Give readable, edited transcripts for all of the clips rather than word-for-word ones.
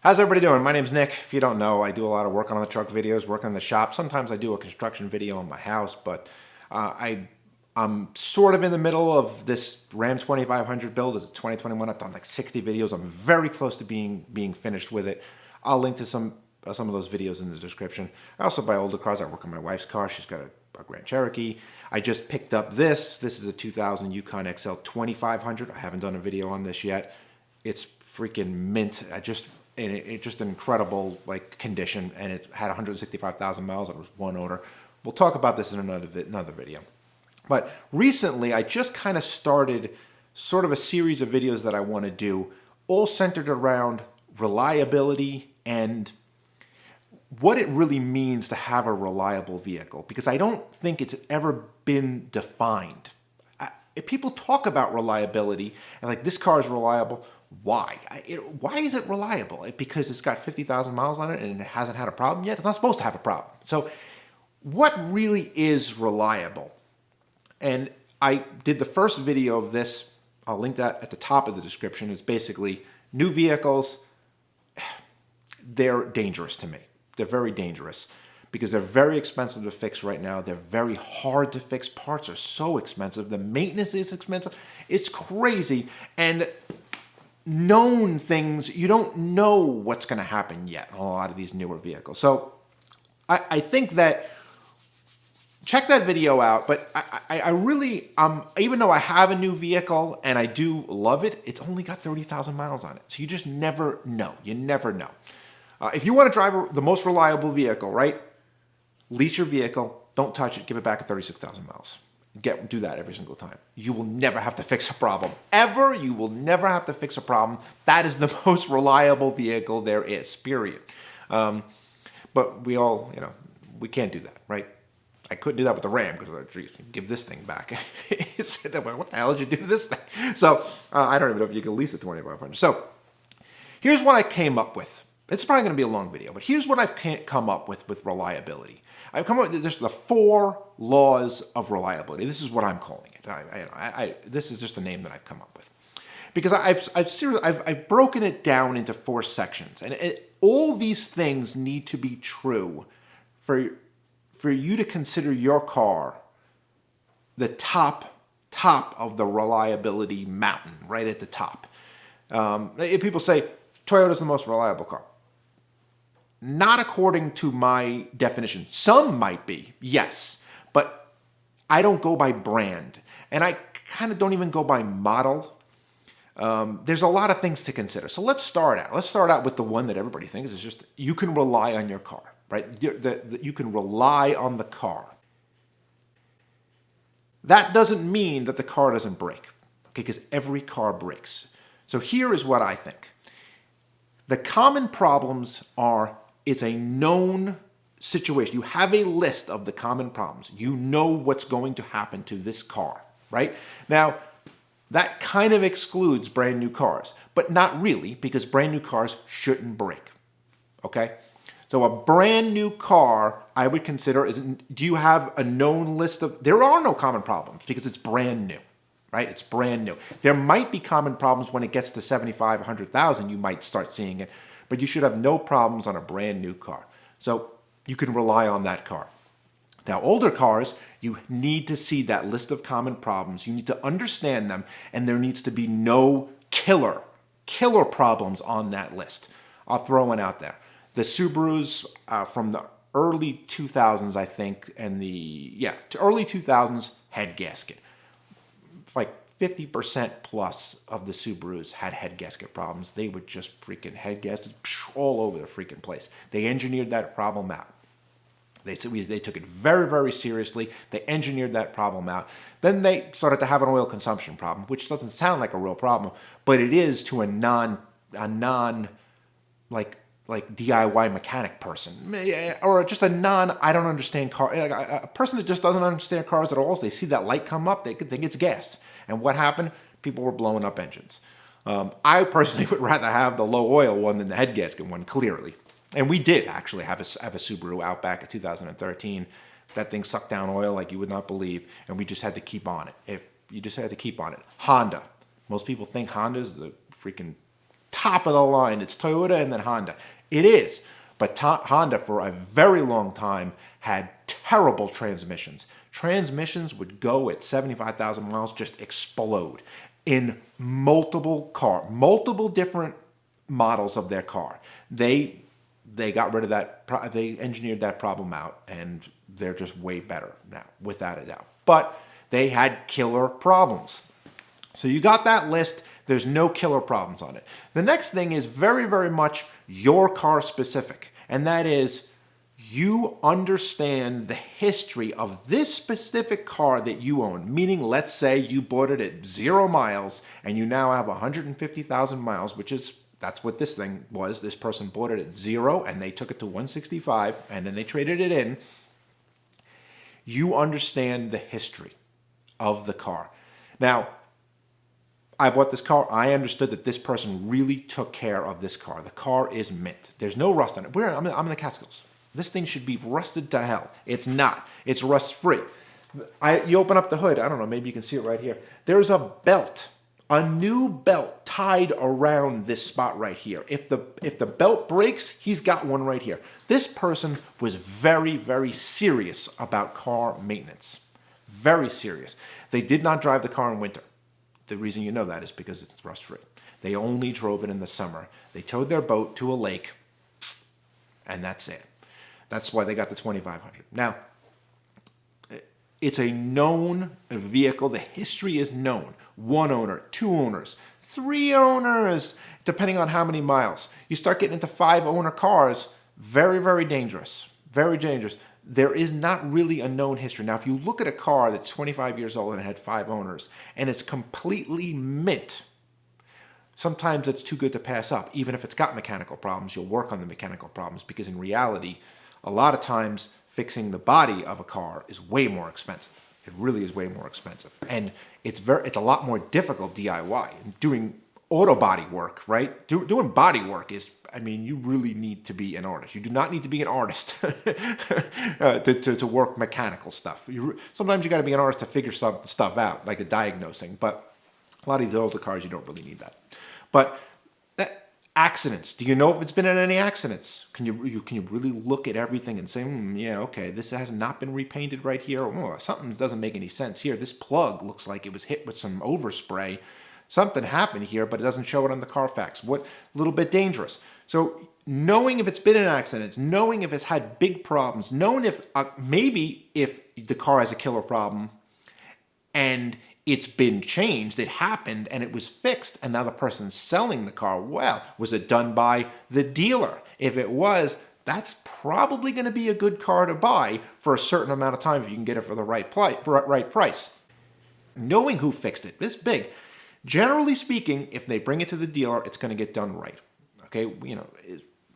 How's everybody doing? My name's Nick. If you don't know, I do a lot of work on the truck videos, working in the shop. Sometimes I do a construction video in my house, but I'm sort of in the middle of this Ram 2500 build. It's 2021. I've done like 60 videos. I'm very close to being finished with it. I'll link to some of those videos in the description. I also buy older cars. I work on my wife's car. She's got a Grand Cherokee. I just picked up this. This is a 2000 Yukon XL 2500. I haven't done a video on this yet. It's freaking mint. It's just an incredible condition, and it had 165,000 miles. It was one owner. We'll talk about this in another video. But recently, I just kind of started sort of a series of videos that I want to do, all centered around reliability and what it really means to have a reliable vehicle, because I don't think it's ever been defined. If people talk about reliability and like this car is reliable, why? Why is it reliable? Because it's got 50,000 miles on it and it hasn't had a problem yet? It's not supposed to have a problem. So what really is reliable? And I did the first video of this. I'll link that at the top of the description. It's basically new vehicles. They're dangerous to me. They're very dangerous because they're very expensive to fix right now. They're very hard to fix. Parts are so expensive. The maintenance is expensive. It's crazy. And known things, you don't know what's going to happen yet on a lot of these newer vehicles. So I think that check that video out. But I really, even though I have a new vehicle and I do love it, it's only got 30,000 miles on it. So you just never know. You never know. If you want to drive the most reliable vehicle, right? Lease your vehicle, don't touch it, give it back at 36,000 miles. Do that every single time. You will never have to fix a problem. Ever, you will never have to fix a problem. That is the most reliable vehicle there is, period. But we all, we can't do that, right? I couldn't do that with the Ram because, geez, give this thing back. What the hell did you do to this thing? So I don't even know if you can lease a 2500. So here's what I came up with. It's probably going to be a long video, but here's what I've come up with reliability. I've come up with just the 4 laws of reliability. This is what I'm calling it. This is just the name that I've come up with, because I've broken it down into 4 sections, and all these things need to be true for you to consider your car the top of the reliability mountain, right at the top. If people say Toyota's the most reliable car, not according to my definition. Some might be, yes, but I don't go by brand, and I kind of don't even go by model. There's a lot of things to consider. So let's start out. Let's start out with the one that everybody thinks is just you can rely on your car, right? You can rely on the car. That doesn't mean that the car doesn't break, okay? Because every car breaks. So here is what I think. The common problems are, it's a known situation. You have a list of the common problems. You know what's going to happen to this car, right? Now, that kind of excludes brand new cars, but not really, because brand new cars shouldn't break, okay? So a brand new car, I would consider, do you have a known list of, there are no common problems because it's brand new, right? It's brand new. There might be common problems when it gets to 75, 100,000, you might start seeing it, but you should have no problems on a brand new car. So you can rely on that car. Now, older cars, you need to see that list of common problems. You need to understand them, and there needs to be no killer problems on that list. I'll throw one out there. The Subarus from the early 2000s, I think, and early 2000s head gasket. Like 50% plus of the Subarus had head gasket problems. They were just freaking head gaskets all over the freaking place. They engineered that problem out. They took it very, very seriously. They engineered that problem out. Then they started to have an oil consumption problem, which doesn't sound like a real problem, but it is to a non DIY mechanic person, or just I don't understand car, a person that just doesn't understand cars at all. So they see that light come up, they could think it's gas. And what happened? People were blowing up engines. I personally would rather have the low oil one than the head gasket one, clearly. And we did actually have a Subaru Outback in 2013. That thing sucked down oil like you would not believe, and we just had to keep on it. You just had to keep on it. Honda. Most people think Honda is the freaking top of the line. It's Toyota and then Honda. It is. But Honda, for a very long time, had terrible transmissions. Transmissions would go at 75,000 miles, just explode in multiple different models of their car. They got rid of that. They engineered that problem out, and they're just way better now, without a doubt. But they had killer problems. So you got that list. There's no killer problems on it. The next thing is very, very much your car specific, and that is you understand the history of this specific car that you own. Meaning, let's say you bought it at 0 miles and you now have 150,000 miles, that's what this thing was. This person bought it at 0 and they took it to 165 and then they traded it in. You understand the history of the car. Now, I bought this car. I understood that this person really took care of this car. The car is mint. There's no rust on it. I'm in the Catskills. This thing should be rusted to hell. It's not. It's rust-free. You open up the hood. I don't know. Maybe you can see it right here. There's a belt, a new belt tied around this spot right here. If the belt breaks, he's got one right here. This person was very, very serious about car maintenance. Very serious. They did not drive the car in winter. The reason you know that is because it's rust-free. They only drove it in the summer. They towed their boat to a lake, and that's it. That's why they got the 2500. Now, it's a known vehicle. The history is known. 1 owner, 2 owners, 3 owners, depending on how many miles. You start getting into 5-owner cars, very, very dangerous. Very dangerous. There is not really a known history. Now, if you look at a car that's 25 years old and it had 5 owners, and it's completely mint, sometimes it's too good to pass up. Even if it's got mechanical problems, you'll work on the mechanical problems, because in reality, a lot of times fixing the body of a car is way more expensive. It really is way more expensive. And it's a lot more difficult DIY. Doing auto body work, right? Doing body work is, you really need to be an artist. You do not need to be an artist to work mechanical stuff. Sometimes you got to be an artist to figure stuff out, like a diagnosing. But a lot of these older cars, you don't really need that. But accidents. Do you know if it's been in any accidents? Can you really look at everything and say, yeah, okay, this has not been repainted right here. Oh, something doesn't make any sense here. This plug looks like it was hit with some overspray. Something happened here, but it doesn't show it on the Carfax. A little bit dangerous. So knowing if it's been in accidents, knowing if it's had big problems, knowing if maybe if the car has a killer problem and it's been changed, it happened and it was fixed, and now the person's selling the car. Well, was it done by the dealer? If it was, that's probably going to be a good car to buy for a certain amount of time if you can get it for the right price. Knowing who fixed it, this is big. Generally speaking, if they bring it to the dealer, it's going to get done right. Okay,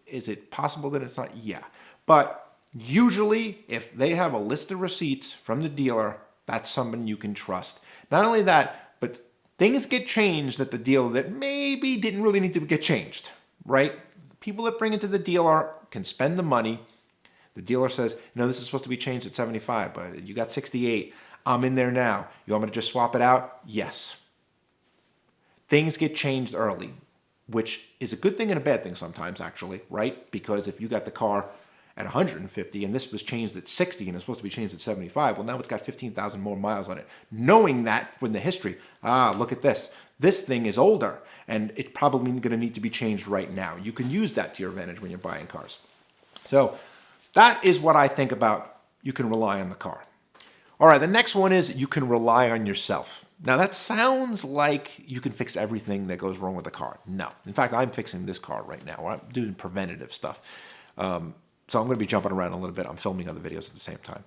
is it possible that it's not? Yeah. But usually, if they have a list of receipts from the dealer, that's someone you can trust. Not only that, but things get changed at the dealer that maybe didn't really need to get changed, right? People that bring it to the dealer can spend the money. The dealer says, this is supposed to be changed at 75, but you got 68. I'm in there now. You want me to just swap it out? Yes. Things get changed early, which is a good thing and a bad thing sometimes, actually, right? Because if you got the car at 150 and this was changed at 60 and it's supposed to be changed at 75, well, now it's got 15,000 more miles on it. Knowing that from the history, look at this. This thing is older and it's probably going to need to be changed right now. You can use that to your advantage when you're buying cars. So that is what I think about you can rely on the car. All right, the next one is you can rely on yourself. Now, that sounds like you can fix everything that goes wrong with the car. No. In fact, I'm fixing this car right now. I'm doing preventative stuff. So I'm going to be jumping around a little bit. I'm filming other videos at the same time.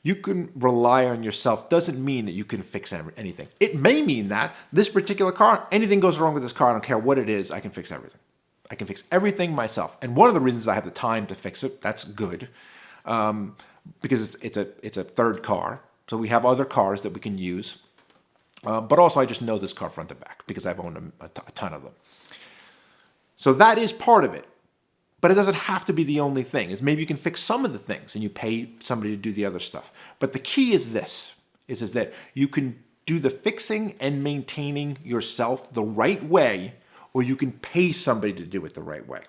You can rely on yourself doesn't mean that you can fix anything. It may mean that this particular car, anything goes wrong with this car, I don't care what it is, I can fix everything. I can fix everything myself. And one of the reasons I have the time to fix it, that's good, because it's a third car. So we have other cars that we can use. But also I just know this car front to back because I've owned a ton of them. So that is part of it. But it doesn't have to be the only thing. Is maybe you can fix some of the things and you pay somebody to do the other stuff. But the key is this, is that you can do the fixing and maintaining yourself the right way or you can pay somebody to do it the right way.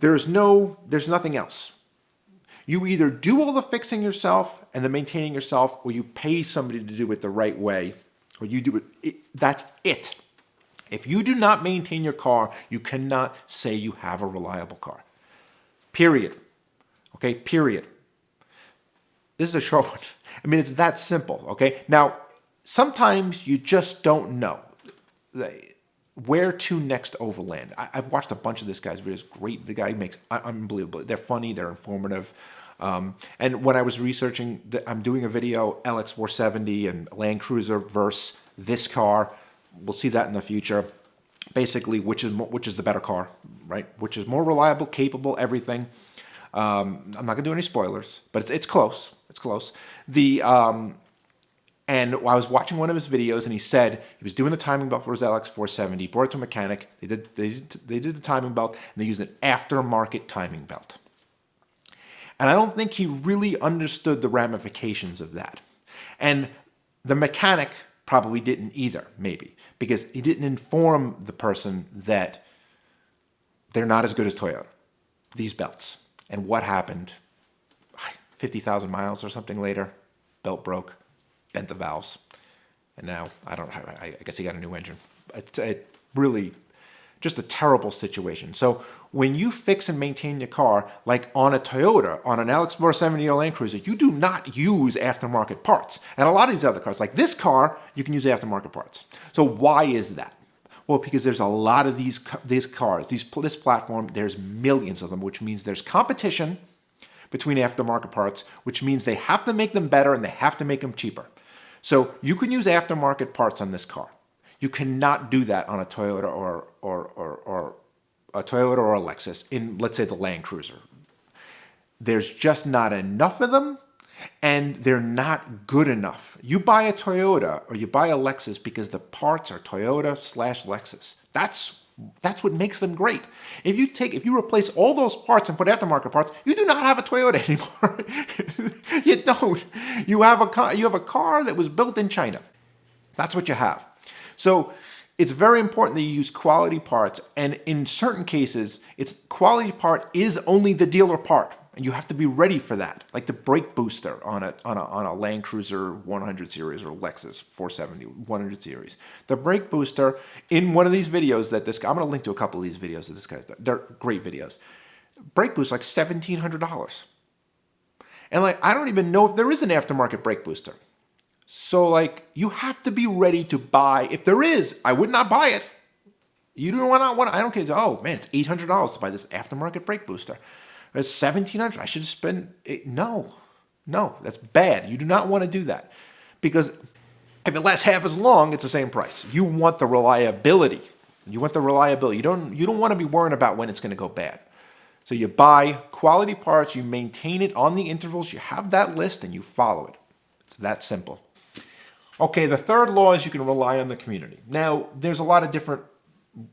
There's nothing else. You either do all the fixing yourself and the maintaining yourself, or you pay somebody to do it the right way, or you do it. That's it. If you do not maintain your car, you cannot say you have a reliable car. Period. Okay, period. This is a short one. I mean, it's that simple, okay? Now, sometimes you just don't know. Where to next Overland? I've watched a bunch of this guy's videos. Great. The guy makes unbelievable. They're funny. They're informative. And when I was researching, I'm doing a video, LX470 and Land Cruiser versus this car. We'll see that in the future. Basically, which is the better car, right? Which is more reliable, capable, everything. I'm not gonna do any spoilers, but it's close. It's close. And I was watching one of his videos, and he said he was doing the timing belt for his LX470. He brought it to a mechanic. They did the timing belt, and they used an aftermarket timing belt. And I don't think he really understood the ramifications of that. And the mechanic probably didn't either, maybe, because he didn't inform the person that they're not as good as Toyota, these belts. And what happened? 50,000 miles or something later, belt broke, bent the valves, and now I guess he got a new engine. It's really just a terrible situation. So when you fix and maintain your car, like on a Toyota, on an LX470 or Land Cruiser, you do not use aftermarket parts. And a lot of these other cars, like this car, you can use aftermarket parts. So why is that? Well, because there's a lot of these cars, this platform, there's millions of them, which means there's competition between aftermarket parts, which means they have to make them better and they have to make them cheaper. So you can use aftermarket parts on this car. You cannot do that on a Toyota or a Lexus in, let's say, the Land Cruiser. There's just not enough of them, and they're not good enough. You buy a Toyota or you buy a Lexus because the parts are Toyota/Lexus. That's what makes them great. If you replace all those parts and put aftermarket parts, you do not have a Toyota anymore. You don't. You have a car that was built in China. That's what you have. So it's very important that you use quality parts, and in certain cases, quality part is only the dealer part, and you have to be ready for that. Like the brake booster on a Land Cruiser 100 series or Lexus 470 100 series. The brake booster in one of these videos that I'm going to link to a couple of these videos that this guy's done. They're great videos. Brake booster like $1,700, and like I don't even know if there is an aftermarket brake booster. So like you have to be ready to buy. If there is, I would not buy it. You do not want. I don't care. Oh man, it's $800 to buy this aftermarket brake booster. It's $1,700. I should spend it. No, that's bad. You do not want to do that, because if it lasts half as long, it's the same price. You want the reliability. You want the reliability. You don't want to be worrying about when it's going to go bad. So you buy quality parts. You maintain it on the intervals. You have that list and you follow it. It's that simple. Okay, the third law is you can rely on the community. Now, there's a lot of different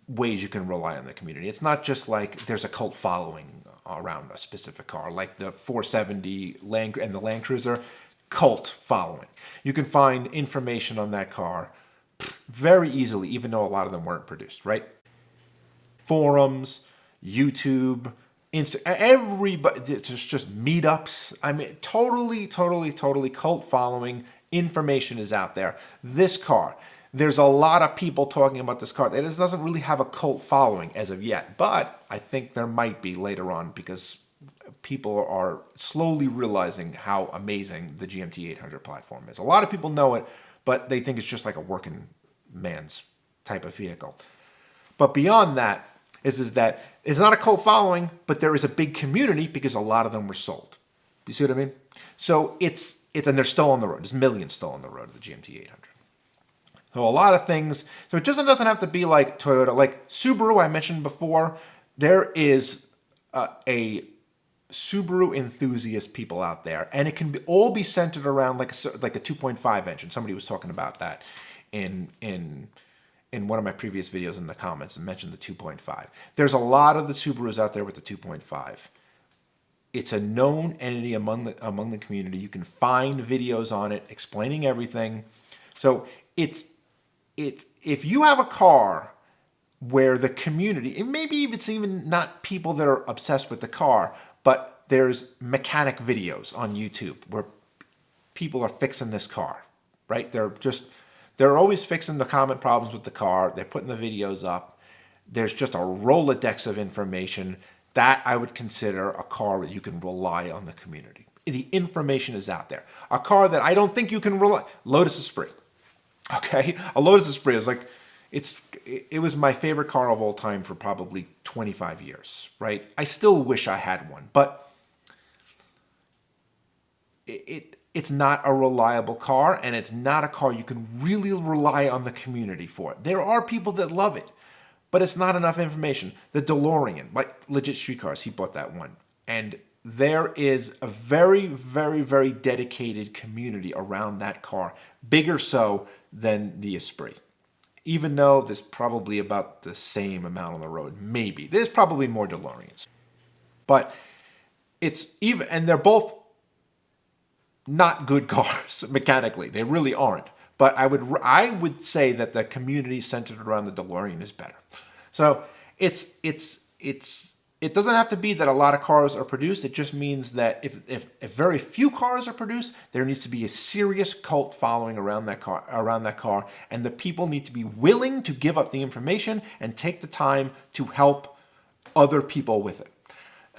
ways you can rely on the community. It's not just like there's a cult following around a specific car, like the 470 and the Land Cruiser, cult following. You can find information on that car very easily, even though a lot of them weren't produced, right? Forums, YouTube, everybody, just meetups. I mean, totally cult following. Information is out there. This car, there's a lot of people talking about this car. It doesn't really have a cult following as of yet, but I think there might be later on, because people are slowly realizing how amazing the GMT 800 platform is. A lot of people know it, but they think it's just like a working man's type of vehicle. But beyond that is that it's not a cult following, but there is a big community because a lot of them were sold. You see what I mean? So and they're still on the road. There's millions still on the road of the GMT 800. So a lot of things. So it just doesn't have to be like Toyota. Like Subaru, I mentioned before, there is a Subaru enthusiast people out there, and it can all be centered around like a 2.5 engine. Somebody was talking about that in one of my previous videos in the comments and mentioned the 2.5. There's a lot of the Subarus out there with the 2.5. It's a known entity among the community. You can find videos on it explaining everything. So if you have a car where the community, and maybe it's even not people that are obsessed with the car, but there's mechanic videos on YouTube where people are fixing this car, right? They're always fixing the common problems with the car. They're putting the videos up. There's just a Rolodex of information that I would consider a car that you can rely on the community. The information is out there. A car that I don't think you can rely, Lotus Esprit. Okay, a Lotus Esprit is like, it was my favorite car of all time for probably 25 years, right? I still wish I had one, but it's not a reliable car, and it's not a car you can really rely on the community for. There are people that love it, but it's not enough information. The DeLorean, like Legit Streetcars, he bought that one. And there is a very, very, very dedicated community around that car, bigger so than the Esprit. Even though there's probably about the same amount on the road, maybe. There's probably more DeLoreans. But it's even, and they're both not good cars mechanically. They really aren't. But I would say that the community centered around the DeLorean is better. So it doesn't have to be that a lot of cars are produced. It just means that if very few cars are produced, there needs to be a serious cult following around that car, and the people need to be willing to give up the information and take the time to help other people with it.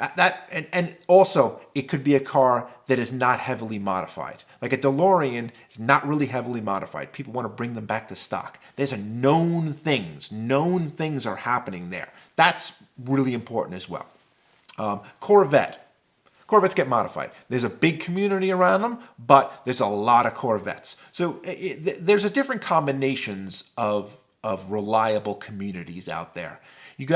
And also, it could be a car that is not heavily modified. Like a DeLorean is not really heavily modified. People want to bring them back to stock. There's a known things. Known things are happening there. That's really important as well. Corvettes get modified. There's a big community around them, but there's a lot of Corvettes. So there's a different combinations of reliable communities out there. You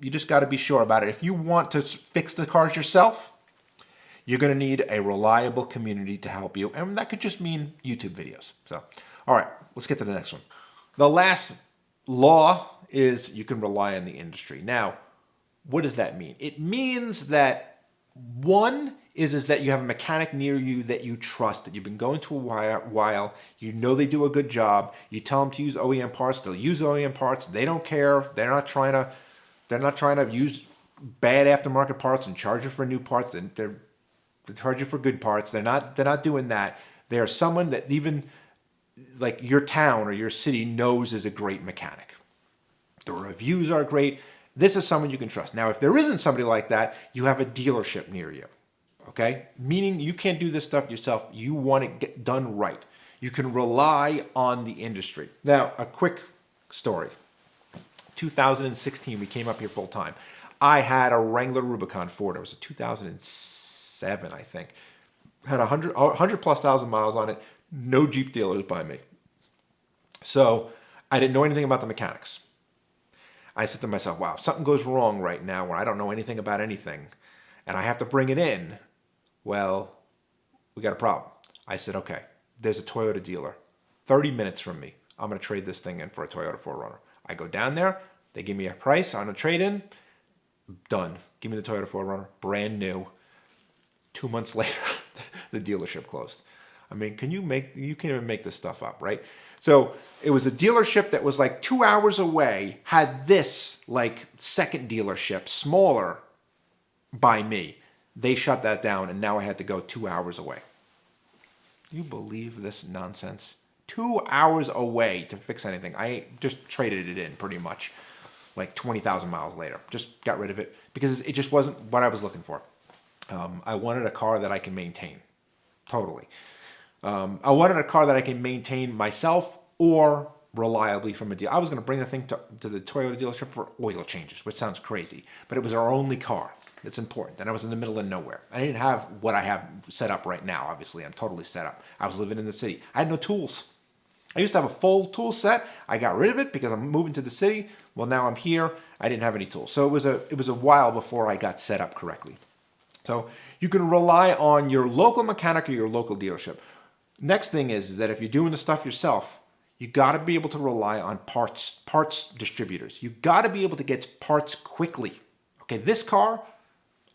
just gotta be sure about it. If you want to fix the cars yourself, you're gonna need a reliable community to help you, and that could just mean YouTube videos. So, all right, let's get to the next one. The last law is you can rely on the industry. Now, what does that mean? It means that one is that you have a mechanic near you that you trust, that you've been going to a while, you know they do a good job, you tell them to use OEM parts, they'll use OEM parts, they don't care, they're not trying to use bad aftermarket parts and charge you for new parts, and they charge you for good parts. They're not doing that. They're someone that even like your town or your city knows is a great mechanic. The reviews are great. This is someone you can trust. Now, if there isn't somebody like that, you have a dealership near you. Okay? Meaning you can't do this stuff yourself. You want it get done right. You can rely on the industry. Now, a quick story. 2016, we came up here full time. I had a Wrangler Rubicon Ford. It was a 2007, I think. Had 100 plus thousand miles on it. No Jeep dealers by me. So I didn't know anything about the mechanics. I said to myself, wow, if something goes wrong right now where I don't know anything about anything and I have to bring it in, well, we got a problem. I said, okay, there's a Toyota dealer 30 minutes from me. I'm going to trade this thing in for a Toyota 4Runner. I go down there. They give me a price on a trade-in. Done. Give me the Toyota 4Runner. Brand new. 2 months later, the dealership closed. I mean, you can't even make this stuff up, right? So it was a dealership that was like 2 hours away, had this like second dealership, smaller by me. They shut that down, and now I had to go 2 hours away. You believe this nonsense? 2 hours away to fix anything. I just traded it in pretty much like 20,000 miles later. Just got rid of it because it just wasn't what I was looking for. I wanted a car that I can maintain. Totally. I wanted a car that I can maintain myself or reliably from a dealer. I was going to bring the thing to the Toyota dealership for oil changes, which sounds crazy, but it was our only car. It's important. And I was in the middle of nowhere. I didn't have what I have set up right now. Obviously, I'm totally set up. I was living in the city. I had no tools. I used to have a full tool set. I got rid of it because I'm moving to the city. Well, now I'm here. I didn't have any tools. So it was a while before I got set up correctly. So you can rely on your local mechanic or your local dealership. Next thing is that if you're doing the stuff yourself, you got to be able to rely on parts distributors. You got to be able to get parts quickly. Okay, this car,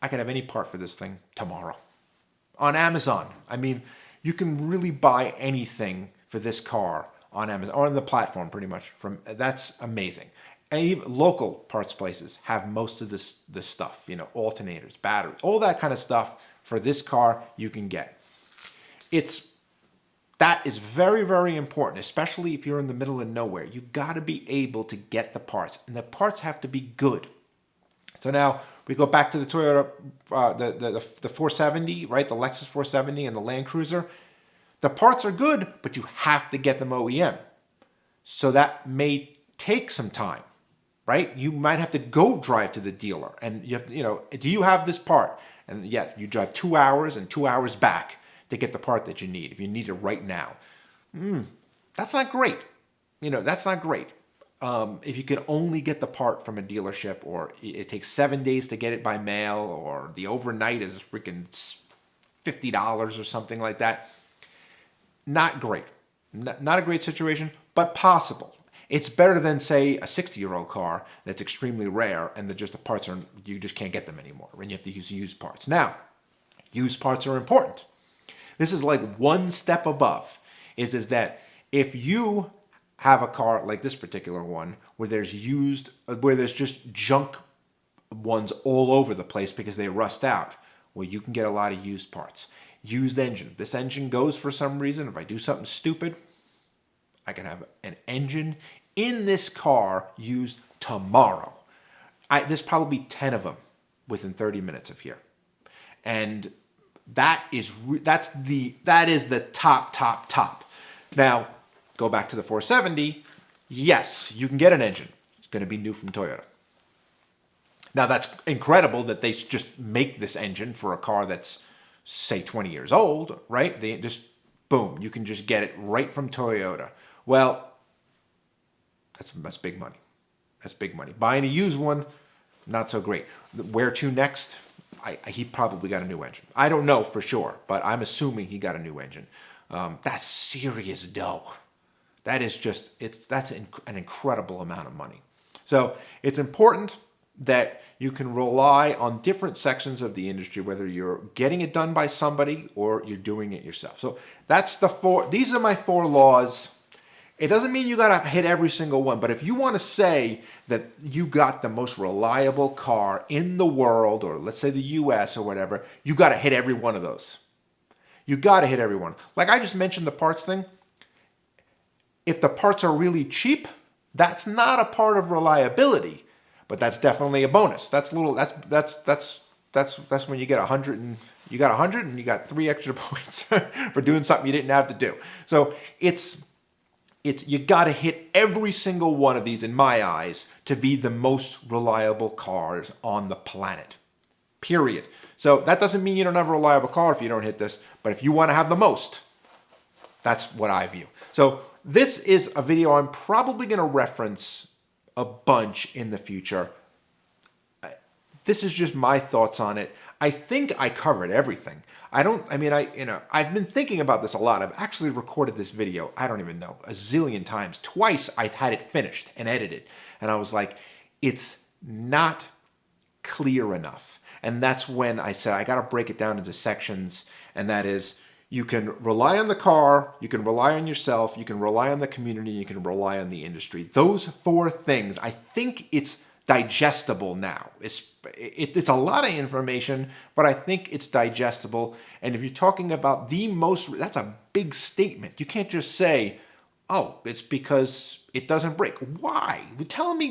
I could have any part for this thing tomorrow. On Amazon, I mean, you can really buy anything for this car on Amazon, or on the platform pretty much. That's amazing. And even local parts places have most of this stuff, you know, alternators, batteries, all that kind of stuff for this car you can get. That is very, very important, especially if you're in the middle of nowhere. You got to be able to get the parts, and the parts have to be good. So now we go back to the Toyota, the 470, right? The Lexus 470 and the Land Cruiser. The parts are good, but you have to get them OEM. So that may take some time, right? You might have to go drive to the dealer, and you know, do you have this part? And yeah, you drive 2 hours and 2 hours back to get the part that you need, if you need it right now. That's not great. You know, that's not great. If you can only get the part from a dealership, or it takes 7 days to get it by mail, or the overnight is freaking $50 or something like that. Not great. Not a great situation, but possible. It's better than, say, a 60-year-old car that's extremely rare and the parts are, you just can't get them anymore, and you have to use used parts. Now, used parts are important. This is like one step above, is that if you have a car like this particular one where there's just junk ones all over the place because they rust out, well, you can get a lot of used parts. Used engine. This engine goes for some reason. If I do something stupid, I can have an engine in this car used tomorrow. There's probably 10 of them within 30 minutes of here. And that is the top. Now, go back to the 470. Yes, you can get an engine. It's going to be new from Toyota. Now, that's incredible that they just make this engine for a car that's, say, 20 years old, right? They just, boom, you can just get it right from Toyota. Well, that's big money. That's big money. Buying a used one, not so great. Where to next? He probably got a new engine. I don't know for sure, but I'm assuming he got a new engine. That's serious dough. That's an incredible amount of money. So it's important that you can rely on different sections of the industry, whether you're getting it done by somebody or you're doing it yourself. So these are my 4 laws. It doesn't mean you got to hit every single one, but if you want to say that you got the most reliable car in the world, or let's say the US or whatever, you got to hit every one of those. You got to hit every one. Like I just mentioned the parts thing. If the parts are really cheap, that's not a part of reliability, but that's definitely a bonus. That's when you get 100 and you got 100 and you got 3 extra points for doing something you didn't have to do. So you got to hit every single one of these, in my eyes, to be the most reliable cars on the planet. Period. So that doesn't mean you don't have a reliable car if you don't hit this, but if you want to have the most, that's what I view. So this is a video I'm probably going to reference a bunch in the future. This is just my thoughts on it. I think I covered everything. I've been thinking about this a lot. I've actually recorded this video, I don't even know, a zillion times. Twice I've had it finished and edited. And I was like, it's not clear enough. And that's when I said, I got to break it down into sections. And that is, you can rely on the car, you can rely on yourself, you can rely on the community, you can rely on the industry. Those 4 things, I think it's digestible now. It's a lot of information, but I think it's digestible. And if you're talking about that's a big statement. You can't just say, oh, it's because it doesn't break. Why?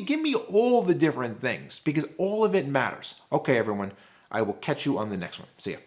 Give me all the different things, because all of it matters. Okay, everyone, I will catch you on the next one. See ya.